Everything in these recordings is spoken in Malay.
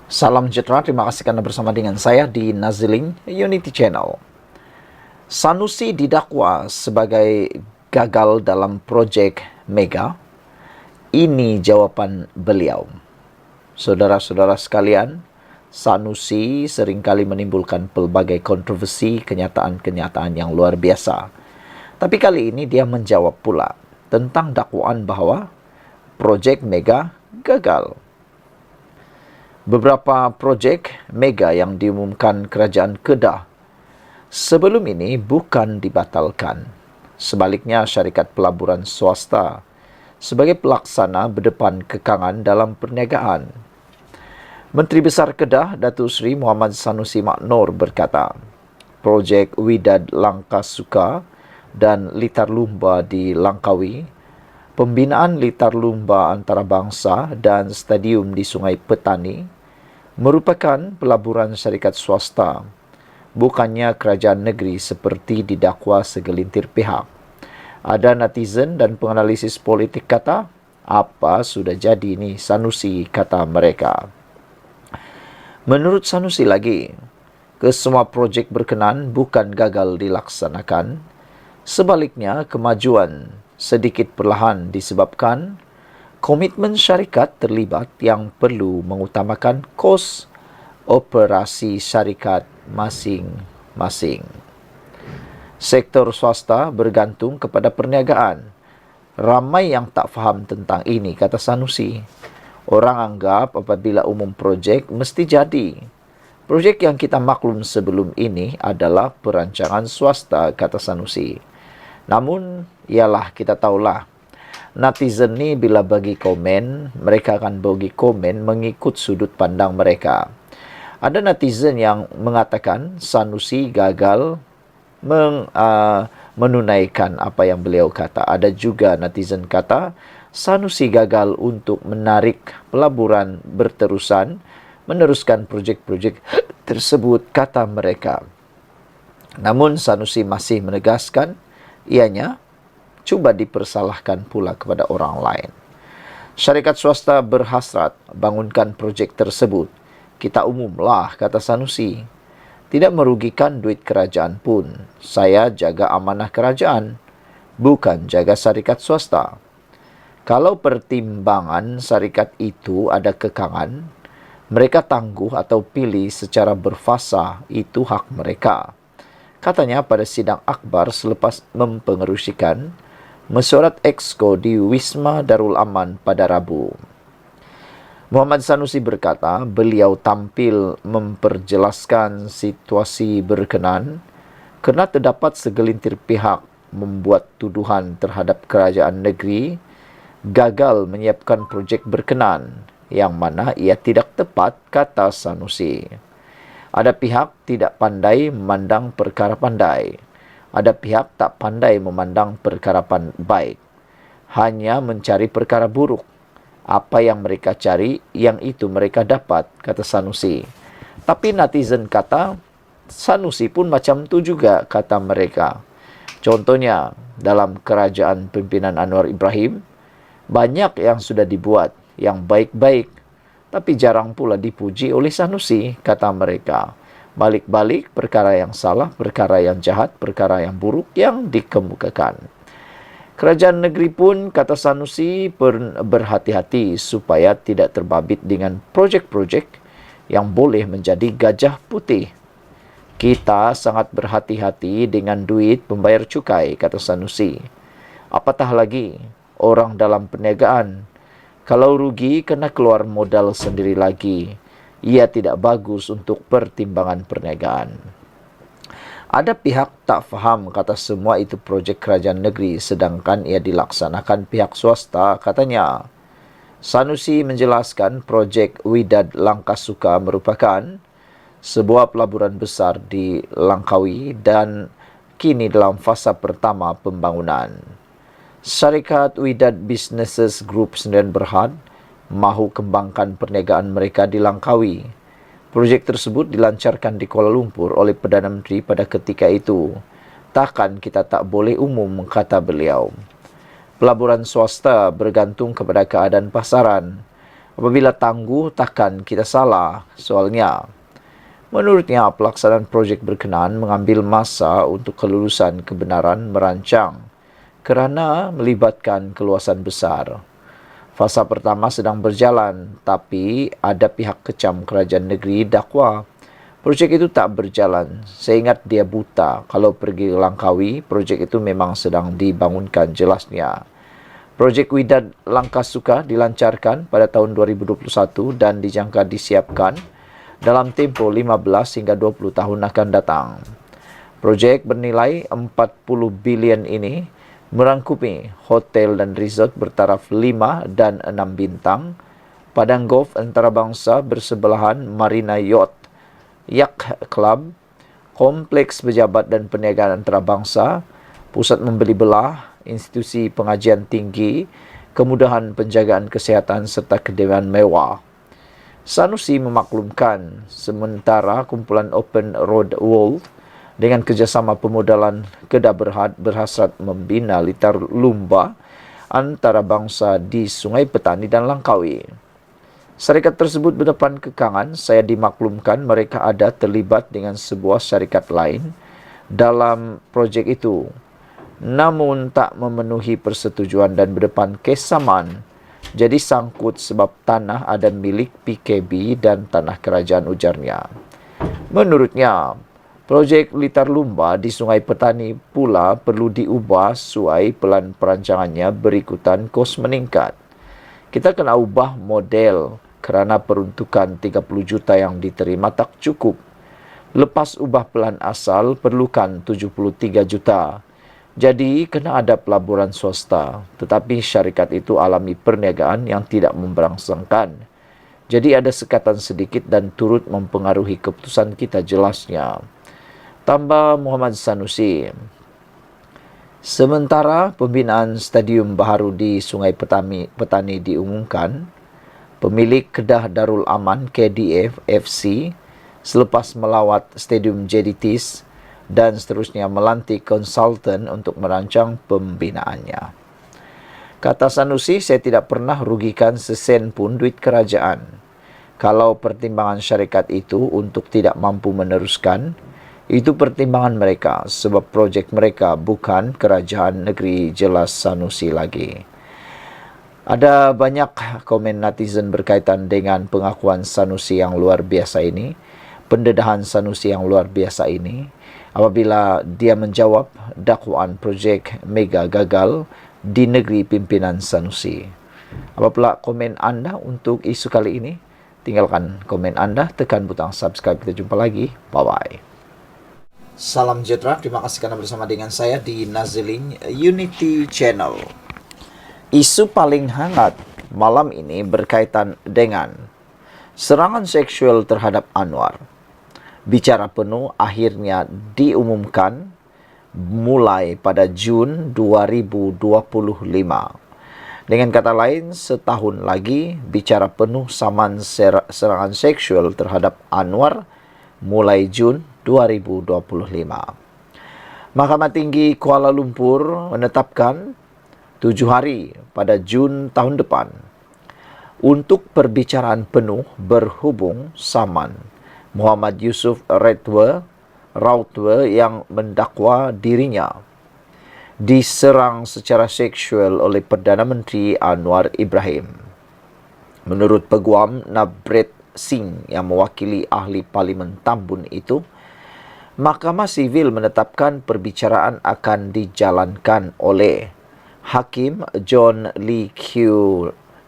Salam sejahtera, terima kasih karena bersama dengan saya di Naziling Unity Channel. Sanusi didakwa sebagai gagal dalam proyek mega. Ini jawaban beliau. Saudara-saudara sekalian, Sanusi seringkali menimbulkan pelbagai kontroversi, kenyataan-kenyataan yang luar biasa. Tapi kali ini dia menjawab pula tentang dakwaan bahwa proyek mega gagal. Beberapa projek mega yang diumumkan Kerajaan Kedah sebelum ini bukan dibatalkan. Sebaliknya, syarikat pelaburan swasta sebagai pelaksana berdepan kekangan dalam perniagaan. Menteri Besar Kedah, Datuk Seri Muhammad Sanusi Maknor berkata, projek Widad Langkasuka dan Litar Lumba di Langkawi, pembinaan litar lumba antarabangsa dan stadium di Sungai Petani merupakan pelaburan syarikat swasta, bukannya kerajaan negeri seperti didakwa segelintir pihak. Ada netizen dan penganalisis politik kata, apa sudah jadi ni Sanusi, kata mereka. Menurut Sanusi lagi, kesemua projek berkenan bukan gagal dilaksanakan. Sebaliknya, kemajuan sedikit perlahan disebabkan komitmen syarikat terlibat yang perlu mengutamakan kos operasi syarikat masing-masing. Sektor swasta bergantung kepada perniagaan. Ramai yang tak faham tentang ini, kata Sanusi. Orang anggap apabila umum projek mesti jadi. Projek yang kita maklum sebelum ini adalah perancangan swasta, kata Sanusi. Namun, ialah kita tahulah, netizen ni bila bagi komen, mereka akan bagi komen mengikut sudut pandang mereka. Ada netizen yang mengatakan Sanusi gagal menunaikan apa yang beliau kata. Ada juga netizen kata Sanusi gagal untuk menarik pelaburan berterusan, meneruskan projek-projek tersebut, kata mereka. Namun Sanusi masih menegaskan, ianya cuba dipersalahkan pula kepada orang lain. Syarikat swasta berhasrat bangunkan projek tersebut. Kita umumlah, kata Sanusi. Tidak merugikan duit kerajaan pun. Saya jaga amanah kerajaan, bukan jaga syarikat swasta. Kalau pertimbangan syarikat itu ada kekangan, mereka tangguh atau pilih secara berfasa, itu hak mereka. Katanya pada sidang akbar selepas mempengerusikan mesyuarat Exco di Wisma Darul Aman pada Rabu. Muhammad Sanusi berkata, beliau tampil memperjelaskan situasi berkenan kerana terdapat segelintir pihak membuat tuduhan terhadap kerajaan negeri gagal menyiapkan projek berkenan yang mana ia tidak tepat, kata Sanusi. Ada pihak tidak pandai memandang perkara pandai. Ada pihak tak pandai memandang perkara baik. Hanya mencari perkara buruk. Apa yang mereka cari, yang itu mereka dapat, kata Sanusi. Tapi netizen kata, Sanusi pun macam tu juga, kata mereka. Contohnya, dalam kerajaan pimpinan Anwar Ibrahim, banyak yang sudah dibuat, yang baik-baik, tapi jarang pula dipuji oleh Sanusi, kata mereka. Balik-balik perkara yang salah, perkara yang jahat, perkara yang buruk yang dikemukakan. Kerajaan negeri pun, kata Sanusi, berhati-hati supaya tidak terbabit dengan projek-projek yang boleh menjadi gajah putih. Kita sangat berhati-hati dengan duit pembayar cukai, kata Sanusi. Apatah lagi, orang dalam perniagaan. Kalau rugi, kena keluar modal sendiri lagi. Ia tidak bagus untuk pertimbangan perniagaan. Ada pihak tak faham kata semua itu projek kerajaan negeri sedangkan ia dilaksanakan pihak swasta, katanya. Sanusi menjelaskan projek Widad Langkasuka merupakan sebuah pelaburan besar di Langkawi dan kini dalam fasa pertama pembangunan. Syarikat Widad Businesses Group Sdn Berhad mahu kembangkan perniagaan mereka di Langkawi. Projek tersebut dilancarkan di Kuala Lumpur oleh Perdana Menteri pada ketika itu. Takkan kita tak boleh umum, kata beliau. Pelaburan swasta bergantung kepada keadaan pasaran. Apabila tangguh, takkan kita salah. Soalnya, menurutnya pelaksanaan projek berkenaan mengambil masa untuk kelulusan kebenaran merancang kerana melibatkan keluasan besar. Fasa pertama sedang berjalan, tapi ada pihak kecam kerajaan negeri dakwa projek itu tak berjalan. Saya ingat dia buta. Kalau pergi ke Langkawi, projek itu memang sedang dibangunkan jelasnya. Projek Widad Langkasuka dilancarkan pada tahun 2021 dan dijangka disiapkan dalam tempoh 15 hingga 20 tahun akan datang. Projek bernilai 40 bilion ini merangkumi hotel dan resort bertaraf 5 dan 6 bintang, padang golf antarabangsa bersebelahan Marina Yacht Club, kompleks pejabat dan perniagaan antarabangsa, pusat membeli belah, institusi pengajian tinggi, kemudahan penjagaan kesihatan serta kediaman mewah. Sanusi memaklumkan sementara kumpulan Open Road World dengan kerjasama pemodalan Kedah Berhad berhasrat membina litar lumba antarabangsa di Sungai Petani dan Langkawi. Syarikat tersebut berdepan kekangan. Saya dimaklumkan mereka ada terlibat dengan sebuah syarikat lain dalam projek itu, namun tak memenuhi persetujuan dan berdepan kes saman. Jadi sangkut sebab tanah ada milik PKB dan tanah kerajaan, ujarnya. Menurutnya, projek litar lumba di Sungai Petani pula perlu diubah suai pelan perancangannya berikutan kos meningkat. Kita kena ubah model kerana peruntukan 30 juta yang diterima tak cukup. Lepas ubah pelan asal perlukan 73 juta. Jadi kena ada pelaburan swasta, tetapi syarikat itu alami perniagaan yang tidak memberangsangkan. Jadi ada sekatan sedikit dan turut mempengaruhi keputusan kita, jelasnya. Tambah Muhammad Sanusi. Sementara pembinaan stadium baharu di Sungai Petani diumumkan, pemilik Kedah Darul Aman KDF FC selepas melawat stadium JDTs dan seterusnya melantik konsultan untuk merancang pembinaannya. Kata Sanusi, saya tidak pernah rugikan sesen pun duit kerajaan. Kalau pertimbangan syarikat itu untuk tidak mampu meneruskan, itu pertimbangan mereka sebab projek mereka bukan kerajaan negeri, jelas Sanusi lagi. Ada banyak komen netizen berkaitan dengan pengakuan Sanusi yang luar biasa ini, pendedahan Sanusi yang luar biasa ini, apabila dia menjawab dakwaan projek mega gagal di negeri pimpinan Sanusi. Apa pula komen anda untuk isu kali ini? Tinggalkan komen anda, tekan butang subscribe. Kita jumpa lagi. Bye-bye. Salam sejahtera. Terima kasih karena bersama dengan saya di Nazilin Unity Channel. Isu paling hangat malam ini berkaitan dengan serangan seksual terhadap Anwar. Bicara penuh akhirnya diumumkan mulai pada Jun 2025. Dengan kata lain, setahun lagi bicara penuh saman serangan seksual terhadap Anwar mulai Jun 2025. Mahkamah Tinggi Kuala Lumpur menetapkan 7 hari pada Jun tahun depan untuk perbicaraan penuh berhubung saman Muhammad Yusuf Rautwe yang mendakwa dirinya diserang secara seksual oleh Perdana Menteri Anwar Ibrahim. Menurut Peguam Navbret Singh yang mewakili ahli Parlimen Tambun itu, Mahkamah Sivil menetapkan perbicaraan akan dijalankan oleh Hakim John Lee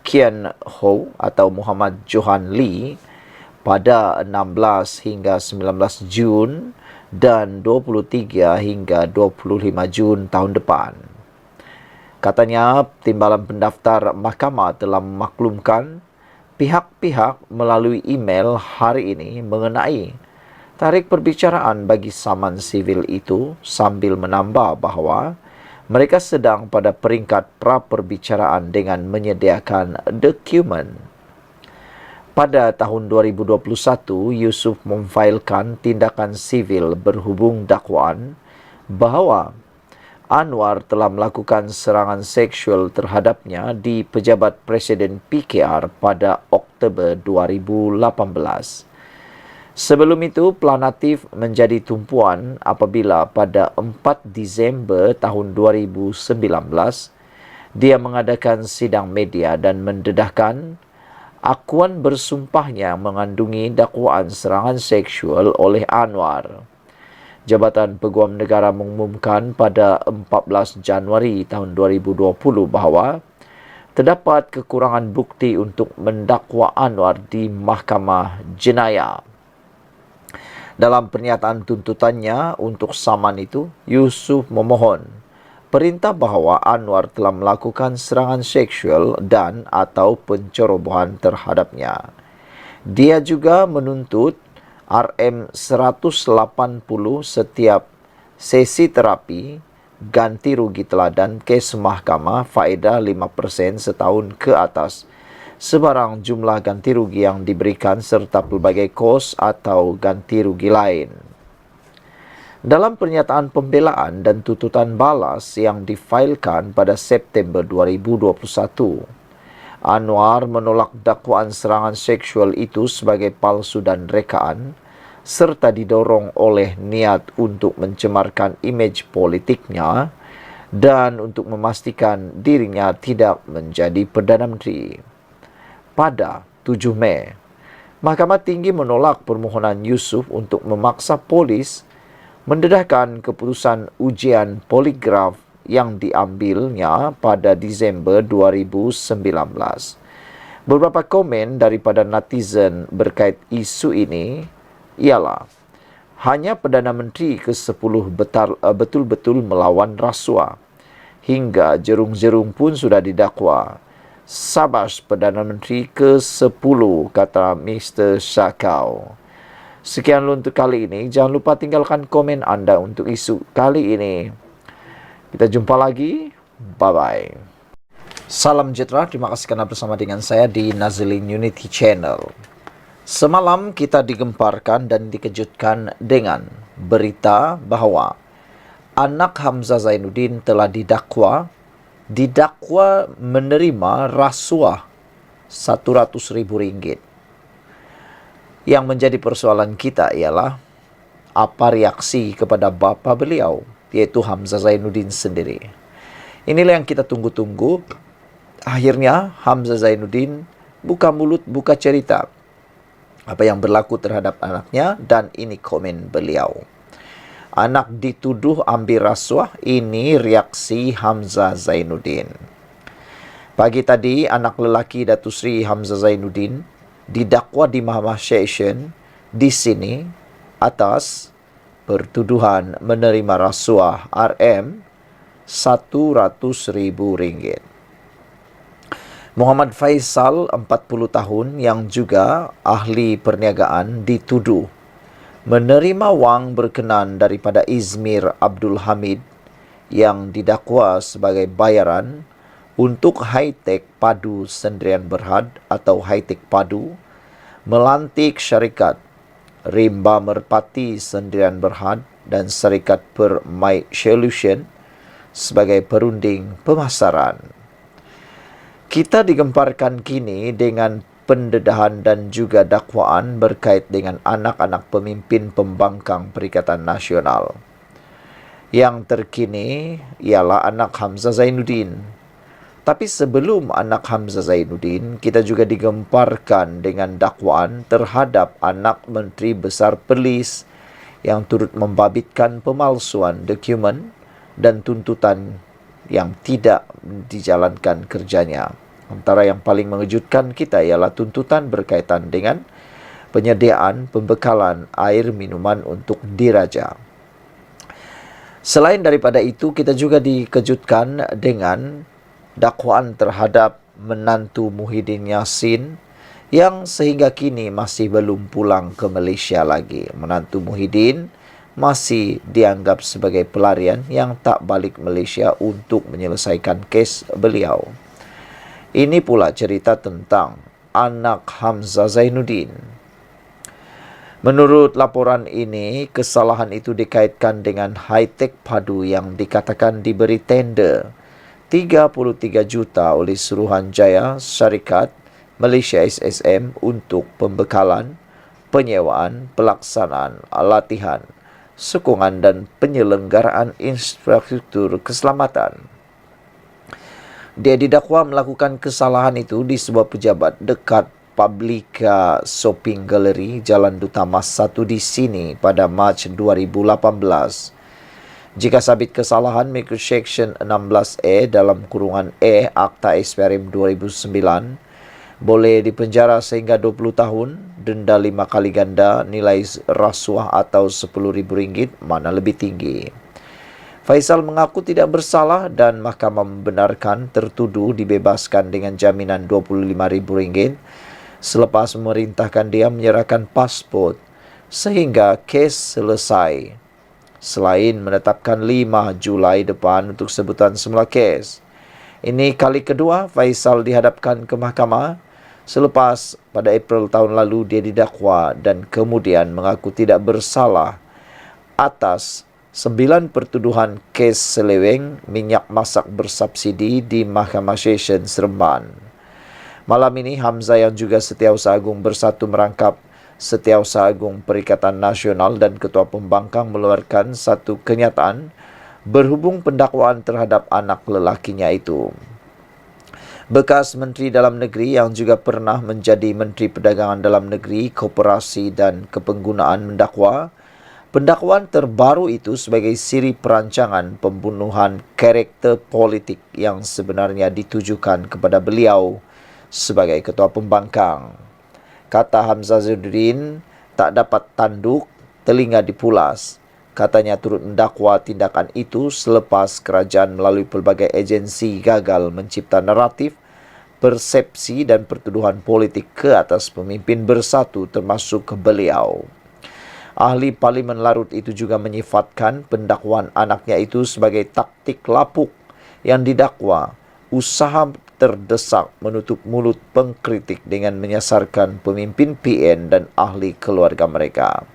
Kian Ho atau Muhammad Johan Lee pada 16 hingga 19 Jun dan 23 hingga 25 Jun tahun depan. Katanya, timbalan pendaftar mahkamah telah memaklumkan pihak-pihak melalui email hari ini mengenai tarikh perbicaraan bagi saman sivil itu, sambil menambah bahawa mereka sedang pada peringkat pra-perbicaraan dengan menyediakan dokumen. Pada tahun 2021, Yusuf memfailkan tindakan sivil berhubung dakwaan bahawa Anwar telah melakukan serangan seksual terhadapnya di pejabat Presiden PKR pada Oktober 2018. Sebelum itu, planatif menjadi tumpuan apabila pada 4 Disember tahun 2019, dia mengadakan sidang media dan mendedahkan akuan bersumpahnya mengandungi dakwaan serangan seksual oleh Anwar. Jabatan Peguam Negara mengumumkan pada 14 Januari tahun 2020 bahawa terdapat kekurangan bukti untuk mendakwa Anwar di Mahkamah Jenayah. Dalam pernyataan tuntutannya untuk saman itu, Yusuf memohon perintah bahawa Anwar telah melakukan serangan seksual dan atau pencerobohan terhadapnya. Dia juga menuntut RM180 setiap sesi terapi, ganti rugi teladan kes mahkamah faedah 5% setahun ke atas, sebarang jumlah ganti rugi yang diberikan serta pelbagai kos atau ganti rugi lain. Dalam pernyataan pembelaan dan tuntutan balas yang difailkan pada September 2021, Anwar menolak dakwaan serangan seksual itu sebagai palsu dan rekaan, serta didorong oleh niat untuk mencemarkan imej politiknya dan untuk memastikan dirinya tidak menjadi Perdana Menteri. Pada 7 Mei, Mahkamah Tinggi menolak permohonan Yusuf untuk memaksa polis mendedahkan keputusan ujian poligraf yang diambilnya pada Disember 2019. Beberapa komen daripada netizen berkait isu ini ialah hanya Perdana Menteri ke-10 betul-betul melawan rasuah. Hingga jerung-jerung pun sudah didakwa. Sabas Perdana Menteri ke-10, kata Mr. Shakau. Sekian untuk kali ini. Jangan lupa tinggalkan komen anda untuk isu kali ini. Kita jumpa lagi. Bye-bye. Salam sejahtera. Terima kasih kerana bersama dengan saya di Nazilin Unity Channel. Semalam kita digemparkan dan dikejutkan dengan berita bahawa anak Hamzah Zainuddin telah didakwa menerima rasuah RM100,000. Yang menjadi persoalan kita ialah apa reaksi kepada bapa beliau, iaitu Hamzah Zainuddin sendiri. Inilah yang kita tunggu-tunggu. Akhirnya Hamzah Zainuddin buka mulut, buka cerita apa yang berlaku terhadap anaknya, dan ini komen beliau. Anak dituduh ambil rasuah, ini reaksi Hamzah Zainuddin. Pagi tadi, anak lelaki Datuk Seri Hamzah Zainuddin didakwa di Mahkamah Session di sini atas pertuduhan menerima rasuah RM100,000. Muhammad Faisal, 40 tahun, yang juga ahli perniagaan, dituduh menerima wang berkenan daripada Izmir Abdul Hamid yang didakwa sebagai bayaran untuk Hi-Tech Padu Sendirian Berhad atau Hi-Tech Padu melantik syarikat Rimba Merpati Sendirian Berhad dan syarikat Permai Solution sebagai perunding pemasaran. Kita digemparkan kini dengan pendedahan dan juga dakwaan berkait dengan anak-anak pemimpin pembangkang Perikatan Nasional. Yang terkini ialah anak Hamzah Zainuddin. Tapi sebelum anak Hamzah Zainuddin, kita juga digemparkan dengan dakwaan terhadap anak Menteri Besar Perlis yang turut membabitkan pemalsuan dokumen dan tuntutan yang tidak dijalankan kerjanya. Antara yang paling mengejutkan kita ialah tuntutan berkaitan dengan penyediaan pembekalan air minuman untuk diraja. Selain daripada itu, kita juga dikejutkan dengan dakwaan terhadap menantu Muhyiddin Yassin yang sehingga kini masih belum pulang ke Malaysia lagi. Menantu Muhyiddin masih dianggap sebagai pelarian yang tak balik Malaysia untuk menyelesaikan kes beliau. Ini pula cerita tentang anak Hamzah Zainuddin. Menurut laporan ini, kesalahan itu dikaitkan dengan high-tech padu yang dikatakan diberi tender 33 juta oleh Suruhanjaya Syarikat Malaysia SSM untuk pembekalan, penyewaan, pelaksanaan, latihan, sokongan dan penyelenggaraan infrastruktur keselamatan. Dia didakwa melakukan kesalahan itu di sebuah pejabat dekat Publica Shopping Gallery, Jalan Duta Mas 1 di sini pada Mac 2018. Jika sabit kesalahan mengikut Seksyen 16E dalam kurungan E Akta SPRM 2009, boleh dipenjara sehingga 20 tahun, denda 5 kali ganda, nilai rasuah atau RM10,000 mana lebih tinggi. Faisal mengaku tidak bersalah dan mahkamah membenarkan tertuduh dibebaskan dengan jaminan RM25,000 selepas memerintahkan dia menyerahkan pasport sehingga kes selesai. Selain menetapkan 5 Julai depan untuk sebutan semula kes. Ini kali kedua Faisal dihadapkan ke mahkamah selepas pada April tahun lalu dia didakwa dan kemudian mengaku tidak bersalah atas 9 pertuduhan kes seleweng minyak masak bersubsidi di Mahkamah Session Seremban. Malam ini Hamzah yang juga Setiausaha Agung Bersatu merangkap Setiausaha Agung Perikatan Nasional dan Ketua Pembangkang mengeluarkan satu kenyataan berhubung pendakwaan terhadap anak lelakinya itu. Bekas Menteri Dalam Negeri yang juga pernah menjadi Menteri Perdagangan Dalam Negeri, Koperasi dan Kepenggunaan mendakwa pendakwaan terbaru itu sebagai siri perancangan pembunuhan karakter politik yang sebenarnya ditujukan kepada beliau sebagai Ketua Pembangkang. Kata Hamzah Zainuddin, tak dapat tanduk, telinga dipulas. Katanya turut mendakwa tindakan itu selepas kerajaan melalui pelbagai agensi gagal mencipta naratif, persepsi dan pertuduhan politik ke atas pemimpin bersatu termasuk beliau. Ahli Parlimen Larut itu juga menyifatkan pendakwaan anaknya itu sebagai taktik lapuk yang didakwa usaha terdesak menutup mulut pengkritik dengan menyasarkan pemimpin PN dan ahli keluarga mereka.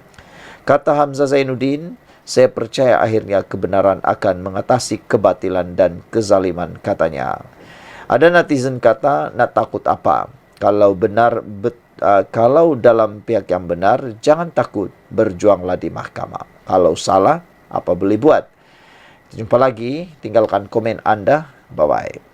Kata Hamzah Zainuddin, saya percaya akhirnya kebenaran akan mengatasi kebatilan dan kezaliman, katanya. Ada netizen kata, nak takut apa? Kalau dalam pihak yang benar, jangan takut, berjuanglah di mahkamah. Kalau salah, apa boleh buat? Jumpa lagi, tinggalkan komen Anda. Bye-bye.